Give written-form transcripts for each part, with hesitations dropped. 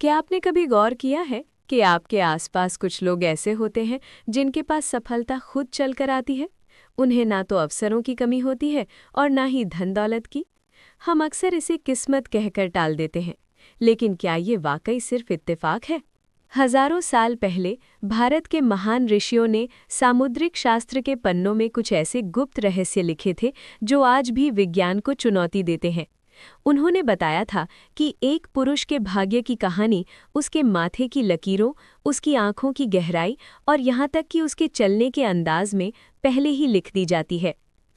क्या आपने कभी गौर किया है कि आपके आसपास कुछ लोग ऐसे होते हैं जिनके पास सफलता खुद चलकर आती है। उन्हें ना तो अवसरों की कमी होती है और ना ही धन दौलत की। हम अक्सर इसे किस्मत कहकर टाल देते हैं, लेकिन क्या ये वाकई सिर्फ इत्तेफाक है? हजारों साल पहले भारत के महान ऋषियों ने सामुद्रिक शास्त्र के पन्नों में कुछ ऐसे गुप्त रहस्य लिखे थे जो आज भी विज्ञान को चुनौती देते हैं। उन्होंने बताया था कि एक पुरुष के भाग्य की कहानी उसके माथे की लकीरों, उसकी आंखों की गहराई और यहाँ तक कि उसके चलने के अंदाज में पहले ही लिख दी जाती है।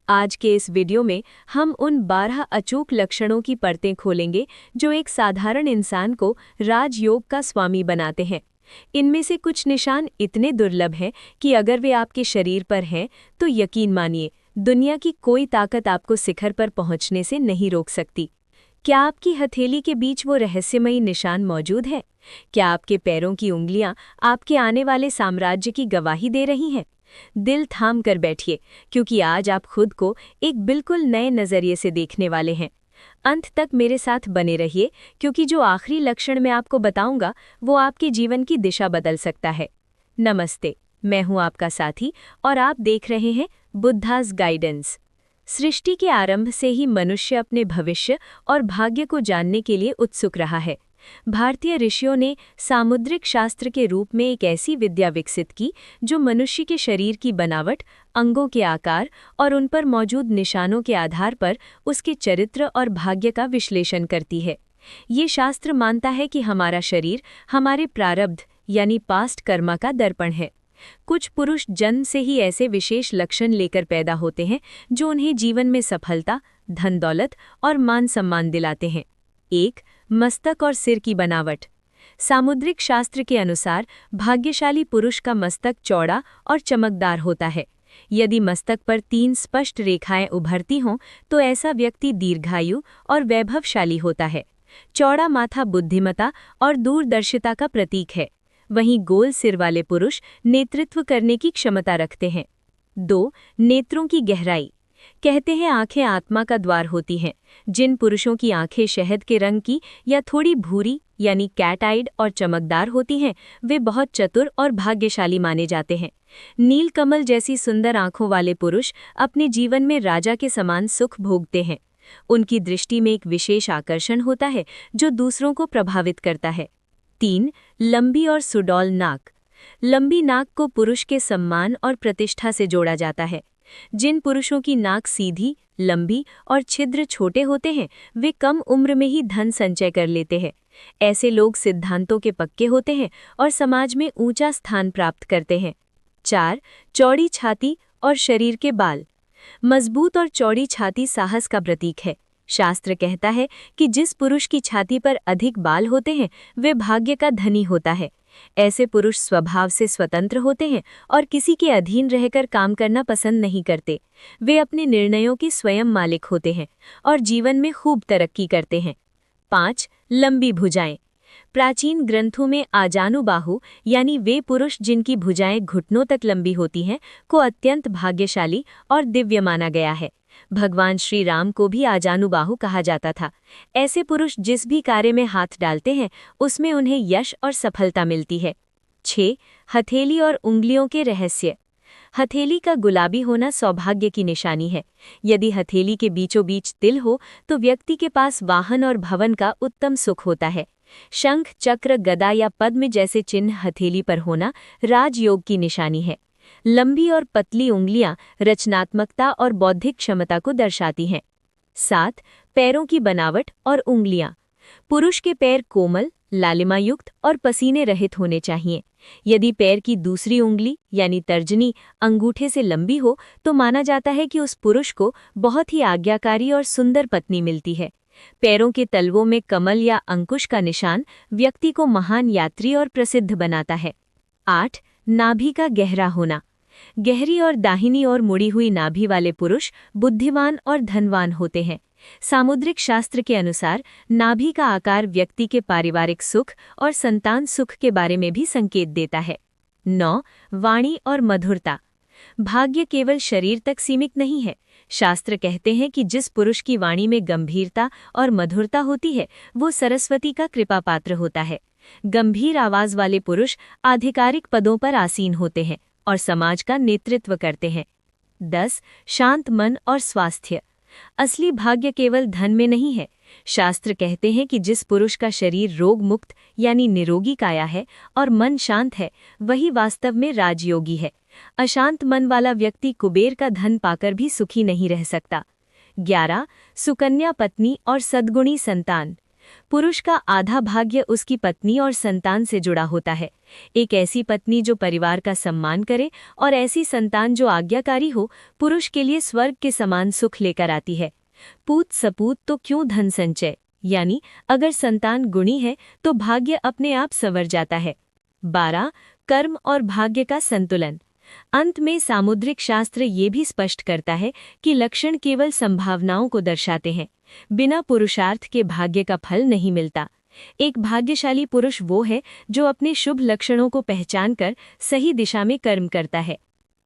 आज के इस वीडियो में हम उन 12 अचूक लक्षणों की परतें खोलेंगे जो एक साधारण इंसान को राजयोग का स्वामी बनाते हैं। इनमें से कुछ निशान इतने दुर्लभ हैं कि अगर वे आपके शरीर पर हैं तो यकीन मानिए, दुनिया की कोई ताकत आपको शिखर पर पहुंचने से नहीं रोक सकती। क्या आपकी हथेली के बीच वो रहस्यमयी निशान मौजूद है? क्या आपके पैरों की उंगलियां आपके आने वाले साम्राज्य की गवाही दे रही हैं? दिल थाम कर बैठिए, क्योंकि आज आप खुद को एक बिल्कुल नए नज़रिए से देखने वाले हैं। अंत तक मेरे साथ बने रहिए, क्योंकि जो आखिरी लक्षण मैं आपको बताऊंगा वो आपके जीवन की दिशा बदल सकता है। नमस्ते, मैं हूं आपका साथी और आप देख रहे हैं बुद्धास गाइडेंस। सृष्टि के आरंभ से ही मनुष्य अपने भविष्य और भाग्य को जानने के लिए उत्सुक रहा है। भारतीय ऋषियों ने सामुद्रिक शास्त्र के रूप में एक ऐसी विद्या विकसित की जो मनुष्य के शरीर की बनावट, अंगों के आकार और उन पर मौजूद निशानों के आधार पर उसके चरित्र और भाग्य का विश्लेषण करती है। ये शास्त्र मानता है कि हमारा शरीर हमारे प्रारब्ध यानी पास्ट कर्मा का दर्पण है। कुछ पुरुष जन्म से ही ऐसे विशेष लक्षण लेकर पैदा होते हैं जो उन्हें जीवन में सफलता, धन दौलत और मान सम्मान दिलाते हैं। 1. मस्तक और सिर की बनावट। सामुद्रिक शास्त्र के अनुसार भाग्यशाली पुरुष का मस्तक चौड़ा और चमकदार होता है। यदि मस्तक पर 3 स्पष्ट रेखाएं उभरती हों तो ऐसा व्यक्ति दीर्घायु और वैभवशाली होता है। चौड़ा माथा बुद्धिमता और दूरदर्शिता का प्रतीक है। वहीं गोल सिर वाले पुरुष नेतृत्व करने की क्षमता रखते हैं। 2. नेत्रों की गहराई। कहते हैं आंखें आत्मा का द्वार होती हैं। जिन पुरुषों की आंखें शहद के रंग की या थोड़ी भूरी यानी कैट आइड और चमकदार होती हैं, वे बहुत चतुर और भाग्यशाली माने जाते हैं। नीलकमल जैसी सुंदर आंखों वाले पुरुष अपने जीवन में राजा के समान सुख भोगते हैं। उनकी दृष्टि में एक विशेष आकर्षण होता है जो दूसरों को प्रभावित करता है। 3. लंबी और सुडौल नाक। लंबी नाक को पुरुष के सम्मान और प्रतिष्ठा से जोड़ा जाता है। जिन पुरुषों की नाक सीधी, लंबी और छिद्र छोटे होते हैं, वे कम उम्र में ही धन संचय कर लेते हैं। ऐसे लोग सिद्धांतों के पक्के होते हैं और समाज में ऊंचा स्थान प्राप्त करते हैं। 4. चौड़ी छाती और शरीर के बाल। मजबूत और चौड़ी छाती साहस का प्रतीक है। शास्त्र कहता है कि जिस पुरुष की छाती पर अधिक बाल होते हैं, वे भाग्य का धनी होता है। ऐसे पुरुष स्वभाव से स्वतंत्र होते हैं और किसी के अधीन रहकर काम करना पसंद नहीं करते। वे अपने निर्णयों के स्वयं मालिक होते हैं और जीवन में खूब तरक्की करते हैं। 5. लंबी भुजाएं। प्राचीन ग्रंथों में आजानुबाहु यानी वे पुरुष जिनकी भुजाएं घुटनों तक लंबी होती हैं को अत्यंत भाग्यशाली और दिव्य माना गया है। भगवान श्री राम को भी आजानुबाहु कहा जाता था। ऐसे पुरुष जिस भी कार्य में हाथ डालते हैं उसमें उन्हें यश और सफलता मिलती है। 6. हथेली और उंगलियों के रहस्य। हथेली का गुलाबी होना सौभाग्य की निशानी है। यदि हथेली के बीचों बीच तिल हो तो व्यक्ति के पास वाहन और भवन का उत्तम सुख होता है। शंख, चक्र, गदा या पद्म जैसे चिन्ह हथेली पर होना राजयोग की निशानी है। लंबी और पतली उंगलियां रचनात्मकता और बौद्धिक क्षमता को दर्शाती हैं। 7. पैरों की बनावट और उंगलियां। पुरुष के पैर कोमल, लालिमायुक्त और पसीने रहित होने चाहिए। यदि पैर की दूसरी उंगली यानी तर्जनी अंगूठे से लंबी हो तो माना जाता है कि उस पुरुष को बहुत ही आज्ञाकारी और सुंदर पत्नी मिलती है। पैरों के तलवों में कमल या अंकुश का निशान व्यक्ति को महान यात्री और प्रसिद्ध बनाता है। 8. नाभि का गहरा होना। गहरी और दाहिनी ओर मुड़ी हुई नाभि वाले पुरुष बुद्धिमान और धनवान होते हैं। सामुद्रिक शास्त्र के अनुसार नाभि का आकार व्यक्ति के पारिवारिक सुख और संतान सुख के बारे में भी संकेत देता है। 9. वाणी और मधुरता। भाग्य केवल शरीर तक सीमित नहीं है। शास्त्र कहते हैं कि जिस पुरुष की वाणी में गंभीरता और मधुरता होती है वो सरस्वती का कृपा पात्र होता है। गंभीर आवाज वाले पुरुष आधिकारिक पदों पर आसीन होते हैं और समाज का नेतृत्व करते हैं। 10. शांत मन और स्वास्थ्य। असली भाग्य केवल धन में नहीं है। शास्त्र कहते हैं कि जिस पुरुष का शरीर रोग मुक्त यानी निरोगी काया है और मन शांत है, वही वास्तव में राजयोगी है। अशांत मन वाला व्यक्ति कुबेर का धन पाकर भी सुखी नहीं रह सकता। 11. सुकन्या पत्नी और सद्गुणी संतान। पुरुष का आधा भाग्य उसकी पत्नी और संतान से जुड़ा होता है। एक ऐसी पत्नी जो परिवार का सम्मान करे और ऐसी संतान जो आज्ञाकारी हो, पुरुष के लिए स्वर्ग के समान सुख लेकर आती है। पूत सपूत तो क्यों धन संचय, यानी अगर संतान गुणी है तो भाग्य अपने आप संवर जाता है। 12. कर्म और भाग्य का संतुलन। अंत में सामुद्रिक शास्त्र ये भी स्पष्ट करता है कि लक्षण केवल संभावनाओं को दर्शाते हैं। बिना पुरुषार्थ के भाग्य का फल नहीं मिलता। एक भाग्यशाली पुरुष वो है जो अपने शुभ लक्षणों को पहचानकर सही दिशा में कर्म करता है।